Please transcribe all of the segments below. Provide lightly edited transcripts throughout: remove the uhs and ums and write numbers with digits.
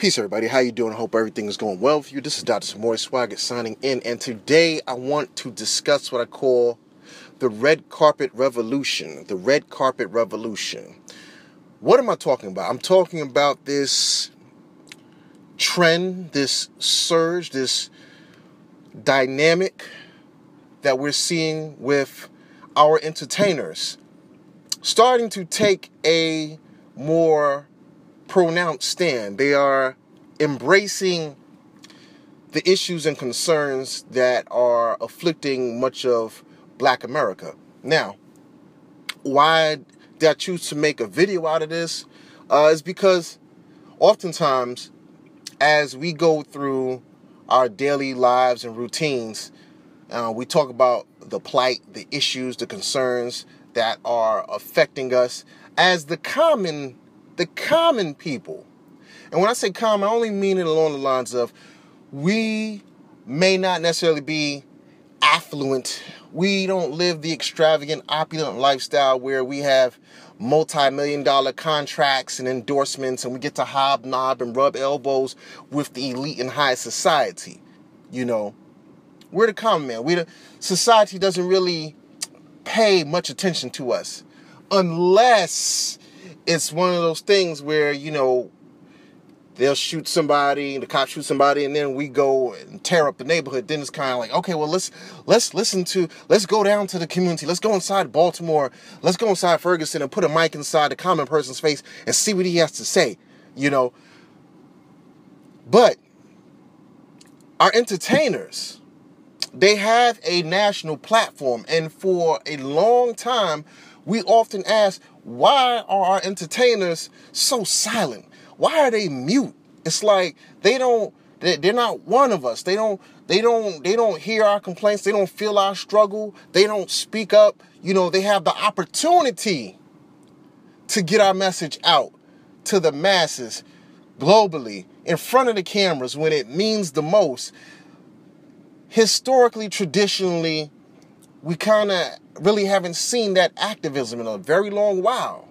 Peace, everybody. How you doing? I hope everything is going well for you. This is Dr. Samori Swygert signing in, and today I want to discuss what I call the red carpet revolution. The red carpet revolution. What am I talking about? I'm talking about this trend, this surge, this dynamic that we're seeing with our entertainers starting to take a more pronounced stand. They are embracing the issues and concerns that are afflicting much of Black America. Now, why did I choose to make a video out of this? Is because oftentimes as we go through our daily lives and routines, we talk about the plight, the issues, the concerns that are affecting us as the common people. And when I say common, I only mean it along the lines of we may not necessarily be affluent. We don't live the extravagant, opulent lifestyle where we have multi-million-dollar contracts and endorsements and we get to hobnob and rub elbows with the elite and high society. You know, we're the common man. Society doesn't really pay much attention to us unless it's one of those things where, you know, they'll shoot somebody, the cops shoot somebody, and then we go and tear up the neighborhood. Then it's kind of like, okay, well, let's go down to the community. Let's go inside Baltimore. Let's go inside Ferguson and put a mic inside the common person's face and see what he has to say, you know. But our entertainers, they have a national platform, and for a long time, we often ask, why are our entertainers so silent? Why are they mute? It's like they're not one of us. They don't hear our complaints. They don't feel our struggle. They don't speak up. You know, they have the opportunity to get our message out to the masses globally in front of the cameras when it means the most. Historically, traditionally, we kind of really haven't seen that activism in a very long while.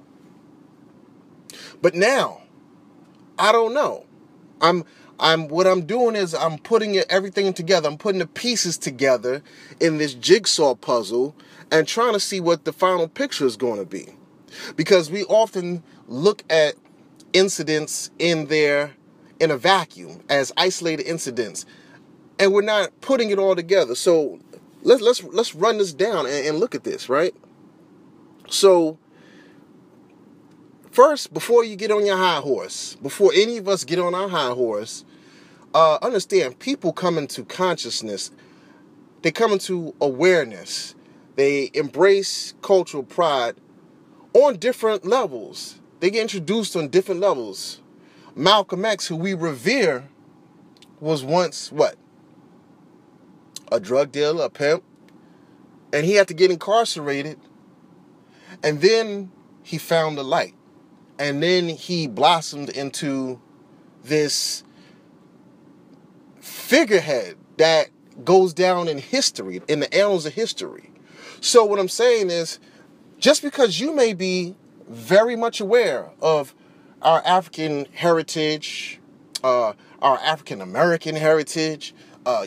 But now, I don't know. What I'm doing is I'm putting everything together. I'm putting the pieces together in this jigsaw puzzle and trying to see what the final picture is going to be. Because we often look at incidents in a vacuum as isolated incidents, and we're not putting it all together. So let's run this down and look at this, right? So first, before you get on your high horse, before any of us get on our high horse, understand people come into consciousness. They come into awareness. They embrace cultural pride on different levels. They get introduced on different levels. Malcolm X, who we revere, was once what? A drug dealer, a pimp. And he had to get incarcerated. And then he found the light. And then he blossomed into this figurehead that goes down in history, in the annals of history. So what I'm saying is, just because you may be very much aware of our African heritage, our African American heritage,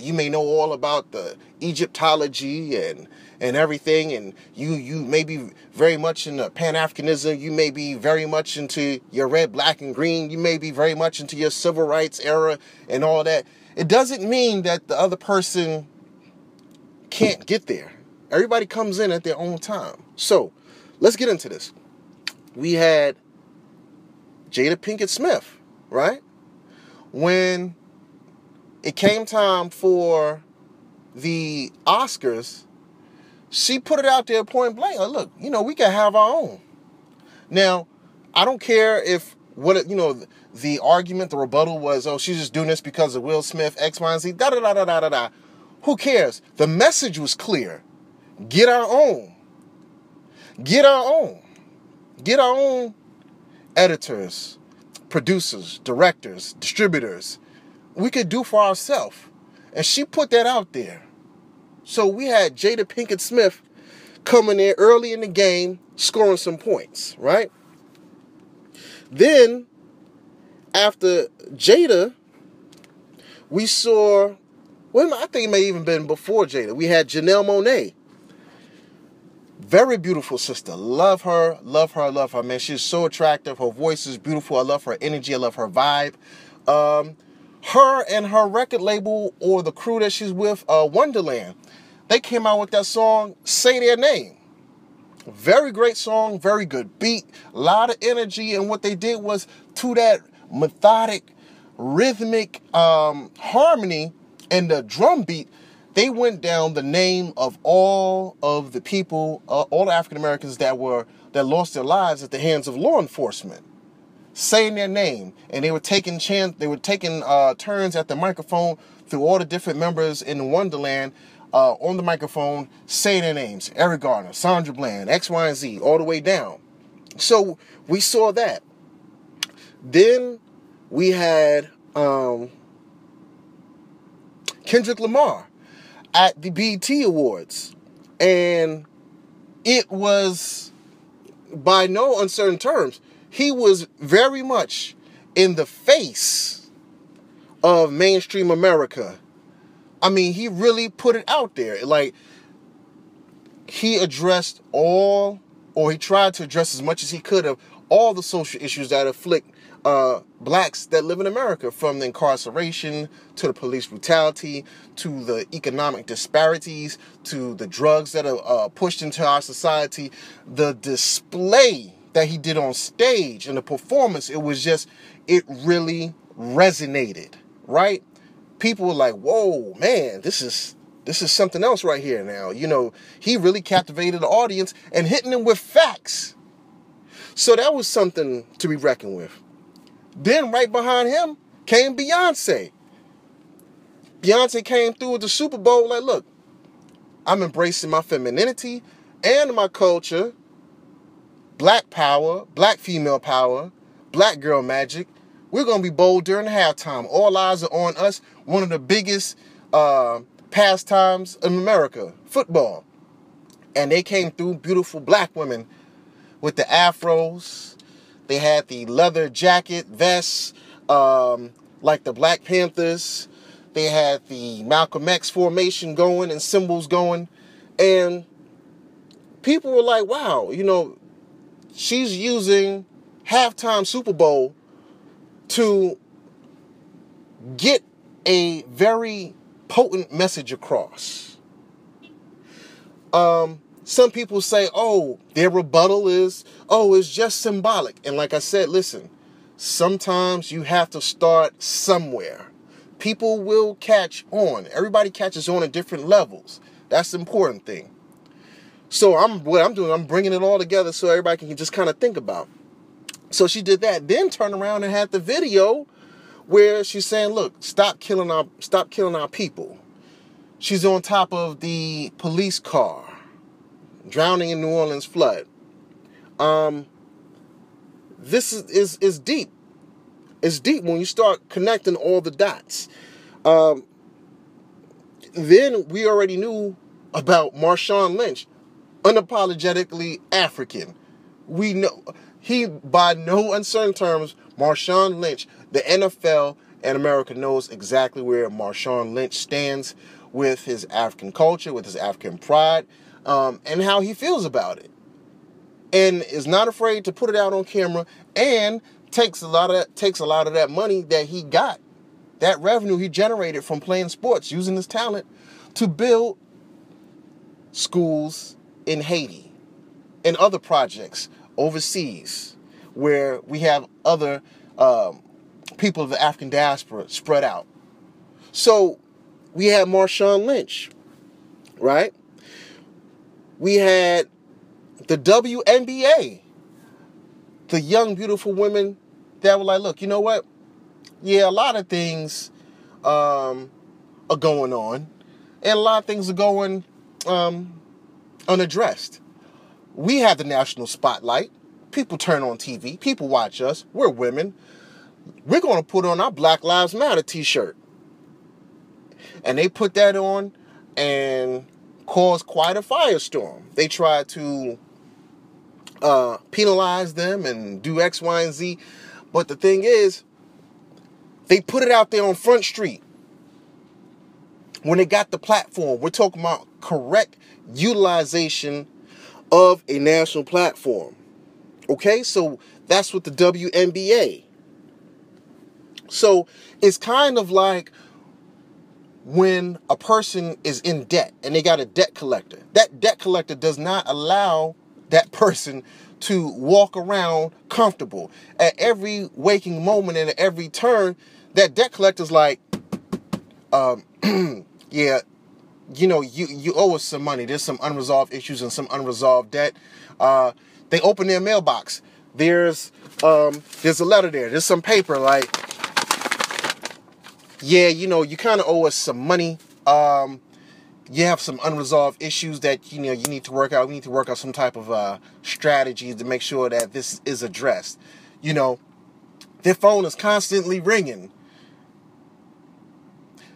you may know all about the Egyptology and everything, and you may be very much into Pan-Africanism, you may be very much into your red, black, and green, you may be very much into your civil rights era and all that. It doesn't mean that the other person can't get there. Everybody comes in at their own time. So, let's get into this. We had Jada Pinkett Smith, right? When it came time for the Oscars, she put it out there point blank. Like, look, you know, we can have our own. Now, I don't care if the argument, the rebuttal was, oh, she's just doing this because of Will Smith, X, Y, and Z, da-da-da-da-da-da-da. Who cares? The message was clear. Get our own. Get our own. Get our own editors, producers, directors, distributors. We could do for ourselves. And she put that out there. So we had Jada Pinkett Smith coming in early in the game, scoring some points, right? Then after Jada, we saw, well, I think it may even been before Jada. We had Janelle Monáe. Very beautiful sister. Love her, love her, love her, man. She's so attractive. Her voice is beautiful. I love her energy. I love her vibe. Her and her record label, or the crew that she's with, Wonderland, they came out with that song, Say Their Name. Very great song, very good beat, a lot of energy, and what they did was, to that methodic, rhythmic harmony and the drum beat, they went down the name of all of the people, all the African Americans that lost their lives at the hands of law enforcement, saying their name, and they were taking turns at the microphone through all the different members in Wonderland. On the microphone, saying their names. Eric Garner, Sandra Bland, X, Y, and Z, all the way down. So we saw that. Then we had Kendrick Lamar at the BET Awards. And it was, by no uncertain terms, he was very much in the face of mainstream America. I mean, he really put it out there. Like, he addressed he tried to address as much as he could of all the social issues that afflict blacks that live in America, from the incarceration to the police brutality to the economic disparities to the drugs that are pushed into our society. The display that he did on stage and the performance, it really resonated, right? People were like, whoa, man, this is something else right here now. You know, he really captivated the audience and hitting them with facts. So that was something to be reckoned with. Then right behind him came Beyonce. Beyonce came through with the Super Bowl like, look, I'm embracing my femininity and my culture, black power, black female power, black girl magic. We're going to be bold during halftime. All eyes are on us. One of the biggest pastimes in America, football. And they came through, beautiful black women with the afros. They had the leather jacket, vests, like the Black Panthers. They had the Malcolm X formation going and symbols going. And people were like, wow, you know, she's using halftime Super Bowl to get a very potent message across. Some people say, oh, their rebuttal is, oh, it's just symbolic. And like I said, listen, sometimes you have to start somewhere. People will catch on. Everybody catches on at different levels. That's the important thing. So what I'm doing, I'm bringing it all together so everybody can just kind of think about. So she did that, then turned around and had the video where she's saying, look, stop killing our people. She's on top of the police car, drowning in New Orleans flood. This is deep. It's deep when you start connecting all the dots. Then we already knew about Marshawn Lynch, unapologetically African. We know he, by no uncertain terms, Marshawn Lynch, the NFL and America knows exactly where Marshawn Lynch stands with his African culture, with his African pride, and how he feels about it. And is not afraid to put it out on camera, and takes a lot of that money that he got, that revenue he generated from playing sports, using his talent to build schools in Haiti and other projects overseas where we have other people of the African diaspora spread out. So we had Marshawn Lynch, right? We had the WNBA, the young, beautiful women that were like, look, you know what? Yeah, a lot of things are going on, and a lot of things are going unaddressed. We have the national spotlight. People turn on TV. People watch us. We're women. We're going to put on our Black Lives Matter t-shirt. And they put that on and caused quite a firestorm. They tried to penalize them and do X, Y, and Z. But the thing is, They put it out there on Front Street. When they got the platform, we're talking about correct utilization of a national platform. Okay, so that's what the WNBA. So it's kind of like when a person is in debt and they got a debt collector. That debt collector does not allow that person to walk around comfortable. At every waking moment and at every turn, that debt collector's like, yeah, you owe us some money. There's some unresolved issues and some unresolved debt. They open their mailbox. There's a letter there. There's some paper like, yeah, you kind of owe us some money. You have some unresolved issues that, you need to work out. We need to work out some type of strategy to make sure that this is addressed. Their phone is constantly ringing.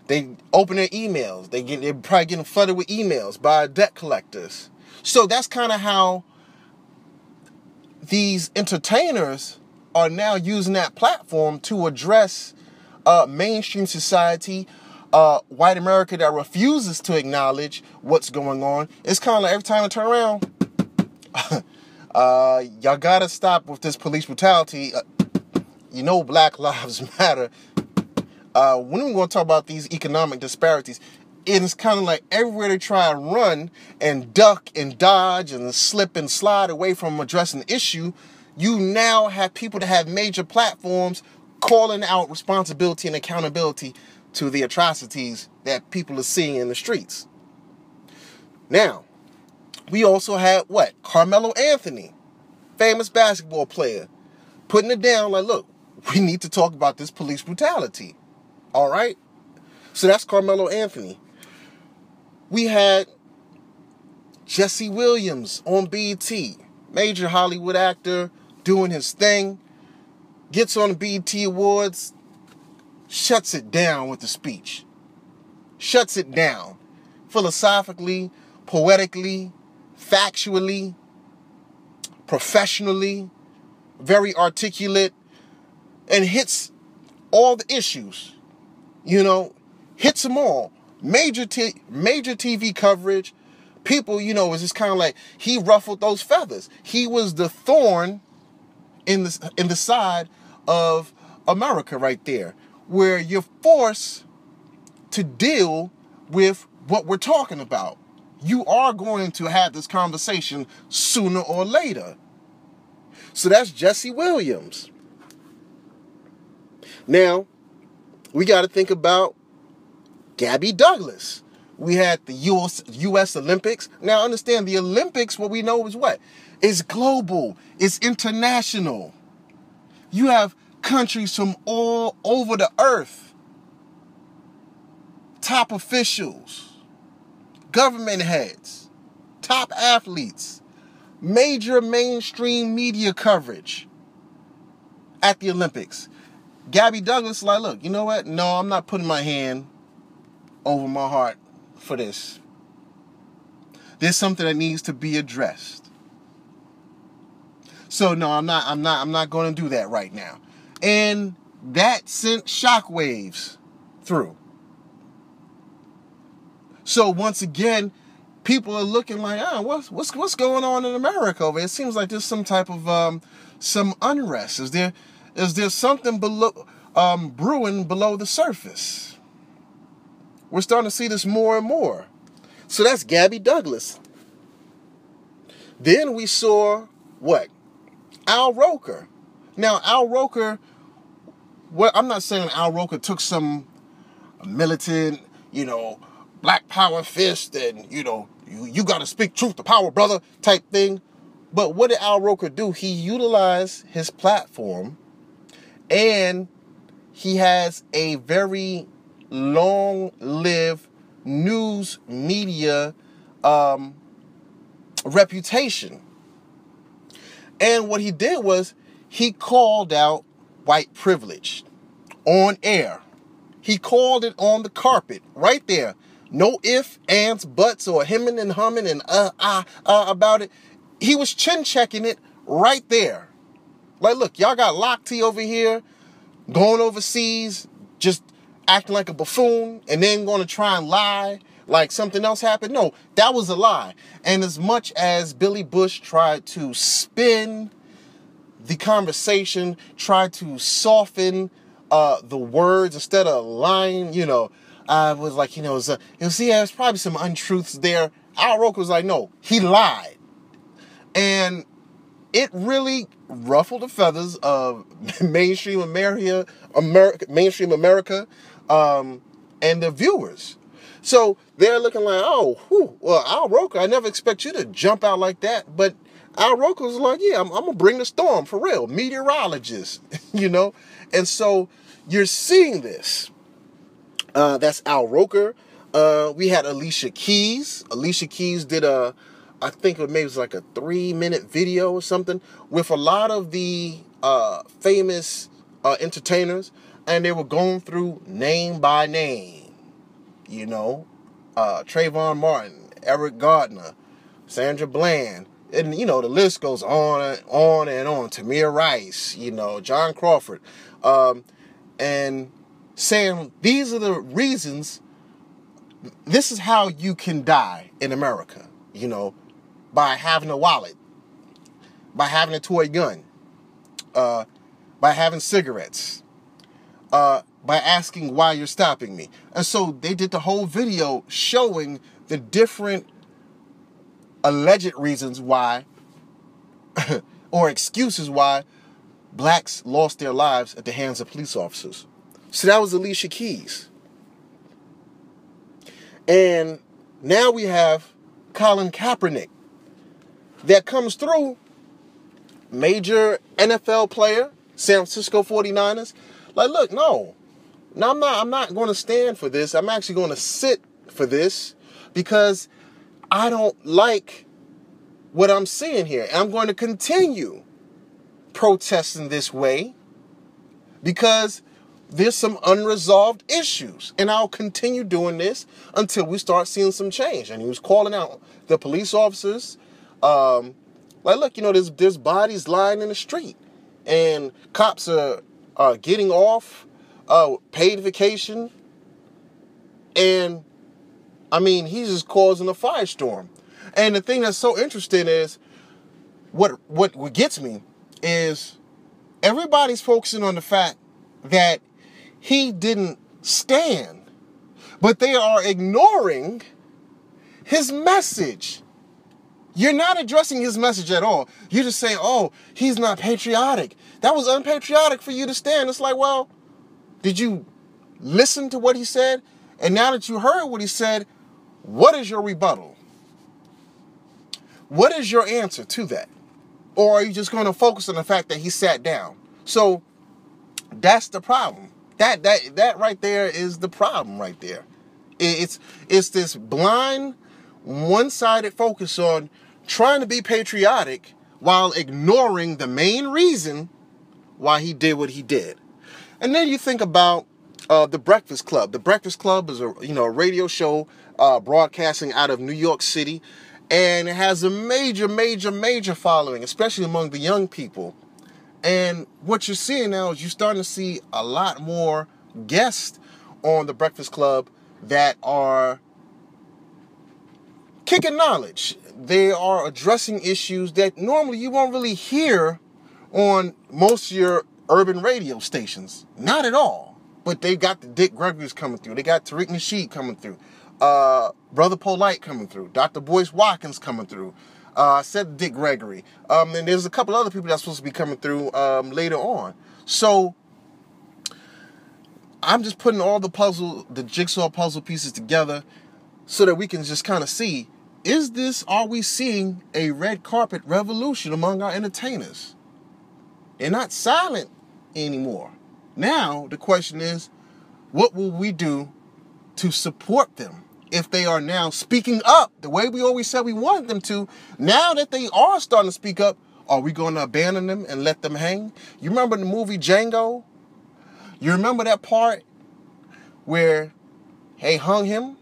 They open their emails. They're probably getting flooded with emails by debt collectors. So that's kind of how these entertainers are now using that platform to address mainstream society, white America that refuses to acknowledge what's going on. It's kind of like every time I turn around, y'all gotta stop with this police brutality. Black lives matter. When we're going to talk about these economic disparities, it's kind of like everywhere they try to run and duck and dodge and slip and slide away from addressing the issue, you now have people that have major platforms calling out responsibility and accountability to the atrocities that people are seeing in the streets. Now, we also had Carmelo Anthony, famous basketball player, putting it down like, look, we need to talk about this police brutality. All right? So that's Carmelo Anthony. We had Jesse Williams on BET, major Hollywood actor, doing his thing, gets on the BET Awards, shuts it down with the speech. Shuts it down. Philosophically, poetically, factually, professionally, very articulate, and hits all the issues. Hits them all. Major TV coverage. People, it's just kind of like he ruffled those feathers. He was the thorn in the side of America right there, where you're forced to deal with what we're talking about. You are going to have this conversation sooner or later. So that's Jesse Williams. Now, we got to think about Gabby Douglas. We had the U.S. Olympics. Now, understand, the Olympics, what we know is what? It's global. It's international. You have countries from all over the earth. Top officials. Government heads. Top athletes. Major mainstream media coverage at the Olympics. Gabby Douglas is like, look, you know what? No, I'm not putting my hand over my heart for this. There's something that needs to be addressed. So no, I'm not going to do that right now. And that sent shockwaves through. So once again, people are looking like, what's going on in America over here? It seems like there's some type of some unrest. Is there something brewing below the surface? We're starting to see this more and more. So that's Gabby Douglas. Then we saw Al Roker. Now, Al Roker, I'm not saying Al Roker took some militant, black power fist and, you got to speak truth to power, brother, type thing. But what did Al Roker do? He utilized his platform, and he has a very long-lived news media reputation. And what he did was he called out white privilege on air. He called it on the carpet right there. No ifs, ands, buts, or hemming and humming and about it. He was chin-checking it right there. Like, look, y'all got Lochte over here going overseas, just acting like a buffoon and then going to try and lie like something else happened? No, that was a lie. And as much as Billy Bush tried to spin the conversation, tried to soften the words instead of lying, I was like, there's probably some untruths there. Al Roker was like, no, he lied. And it really ruffled the feathers of mainstream America, and the viewers. So they're looking like, well, Al Roker, I never expect you to jump out like that. But Al Roker was like, yeah, I'm going to bring the storm for real. Meteorologist, And so you're seeing this. That's Al Roker. We had Alicia Keys. Alicia Keys did I think it was like a 3-minute video or something with a lot of the famous entertainers. And they were going through name by name. Trayvon Martin, Eric Gardner, Sandra Bland. And, the list goes on and on and on. Tamir Rice, John Crawford. And saying these are the reasons, this is how you can die in America, by having a wallet, by having a toy gun, by having cigarettes, by asking why you're stopping me. And so they did the whole video showing the different alleged reasons why, or excuses why, blacks lost their lives at the hands of police officers. So that was Alicia Keys. And now we have Colin Kaepernick that comes through, major NFL player, San Francisco 49ers. Like, look, no, I'm not going to stand for this. I'm actually going to sit for this because I don't like what I'm seeing here. I'm going to continue protesting this way because there's some unresolved issues. And I'll continue doing this until we start seeing some change. And he was calling out the police officers. Look, there's bodies lying in the street. And cops are getting off paid vacation. And, he's just causing a firestorm. And the thing that's so interesting is, what gets me is everybody's focusing on the fact that he didn't stand, but they are ignoring his message. You're not addressing his message at all. You just say, he's not patriotic. That was unpatriotic for you to stand. It's like, well, did you listen to what he said? And now that you heard what he said, what is your rebuttal? What is your answer to that? Or are you just going to focus on the fact that he sat down? So that's the problem. That right there is the problem right there. It's this blind, one-sided focus on trying to be patriotic while ignoring the main reason why he did what he did. And then you think about the Breakfast Club. The Breakfast Club is a radio show broadcasting out of New York City, and it has a major, major, major following, especially among the young people. And what you're seeing now is you're starting to see a lot more guests on the Breakfast Club that are kicking knowledge. They are addressing issues that normally you won't really hear on most of your urban radio stations. Not at all. But they've got the Dick Gregory's coming through. They got Tariq Nasheed coming through. Brother Polite coming through. Dr. Boyce Watkins coming through. I said Dick Gregory. And there's a couple other people that's supposed to be coming through later on. So I'm just putting all the jigsaw puzzle pieces together so that we can just kind of see, are we seeing a red carpet revolution among our entertainers? They're not silent anymore. Now, the question is, what will we do to support them if they are now speaking up the way we always said we wanted them to? Now that they are starting to speak up, are we going to abandon them and let them hang? You remember the movie Django? You remember that part where they hung him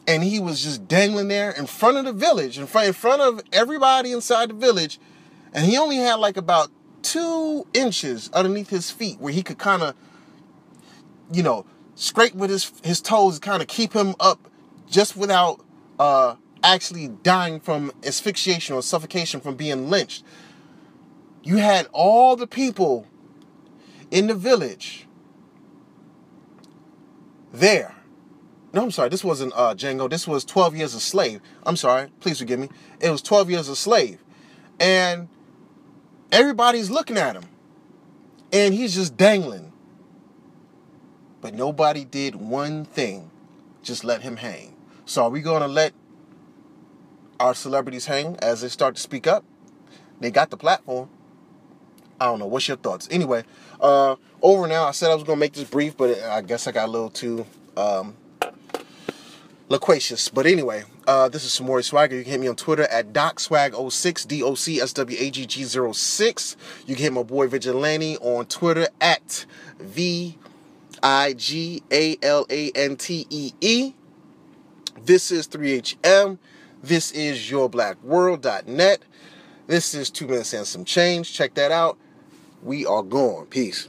and he was just dangling there in front of the village, in front of everybody inside the village, and he only had like about 2 inches underneath his feet where he could kind of scrape with his toes, kind of keep him up just without actually dying from asphyxiation or suffocation from being lynched. You had all the people in the village there. No, I'm sorry. This wasn't Django. This was 12 Years a Slave. I'm sorry. Please forgive me. It was 12 Years a Slave. And everybody's looking at him. And he's just dangling. But nobody did one thing. Just let him hang. So are we going to let our celebrities hang as they start to speak up? They got the platform. I don't know. What's your thoughts? Anyway, over now. I said I was going to make this brief, but I guess I got a little too loquacious. But anyway, this is Samori Swygert. You can hit me on Twitter at DocSwag06, DOCSWAG06. You can hit my boy Vigilante on Twitter at VIGALANTEE. This is 3HM. This is yourblackworld.net. This is 2 minutes and some change. Check that out. We are gone. Peace.